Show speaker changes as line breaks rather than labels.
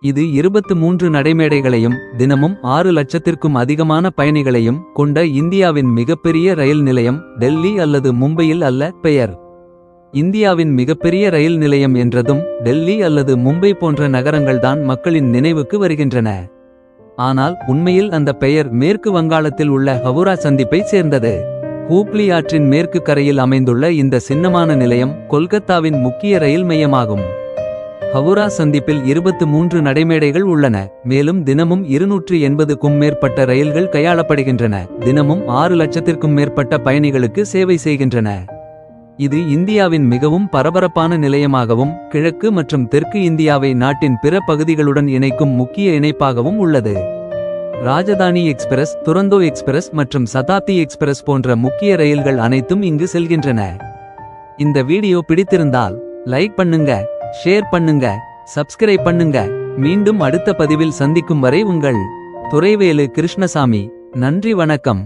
இது 23 நடைமேடைகளையும் தினமும் 6 லட்சத்திற்கும் அதிகமான பயணிகளையும் கொண்ட இந்தியாவின் மிகப்பெரிய ரயில் நிலையம் டெல்லி அல்லது மும்பையில் அல்ல. பெயர் இந்தியாவின் மிகப்பெரிய ரயில் நிலையம் என்றதும் டெல்லி அல்லது மும்பை போன்ற நகரங்கள்தான் மக்களின் நினைவுக்கு வருகின்றன. ஆனால் உண்மையில் அந்த பெயர் மேற்கு வங்காளத்தில் உள்ள ஹவுரா சந்திப்பை சேர்ந்தது. ஹூப்ளி ஆற்றின் மேற்கு கரையில் அமைந்துள்ள இந்த சின்னமான நிலையம் கொல்கத்தாவின் முக்கிய ரயில் மையமாகும். ஹவுரா சந்திப்பில் 23 நடைமேடைகள் உள்ளன. மேலும் தினமும் 280க்கும் மேற்பட்ட ரயில்கள் கையாளப்படுகின்றன. தினமும் 6 லட்சத்திற்கும் மேற்பட்ட பயணிகளுக்கு சேவை செய்கின்றன. இது இந்தியாவின் மிகவும் பரபரப்பான நிலையமாகவும் கிழக்கு மற்றும் தெற்கு இந்தியாவை நாட்டின் பிற பகுதிகளுடன் இணைக்கும் முக்கிய இணைப்பாகவும் உள்ளது. ராஜதானி எக்ஸ்பிரஸ், துரந்தோ எக்ஸ்பிரஸ் மற்றும் சதாப்தி எக்ஸ்பிரஸ் போன்ற முக்கிய ரயில்கள் அனைத்தும் இங்கு செல்கின்றன. இந்த வீடியோ பிடித்திருந்தால் லைக் பண்ணுங்க, ஷேர் பண்ணுங்க, சப்ஸ்கிரைப் பண்ணுங்க. மீண்டும் அடுத்த பதிவில் சந்திக்கும் வரை உங்கள் துரைவேலு கிருஷ்ணசாமி. நன்றி, வணக்கம்.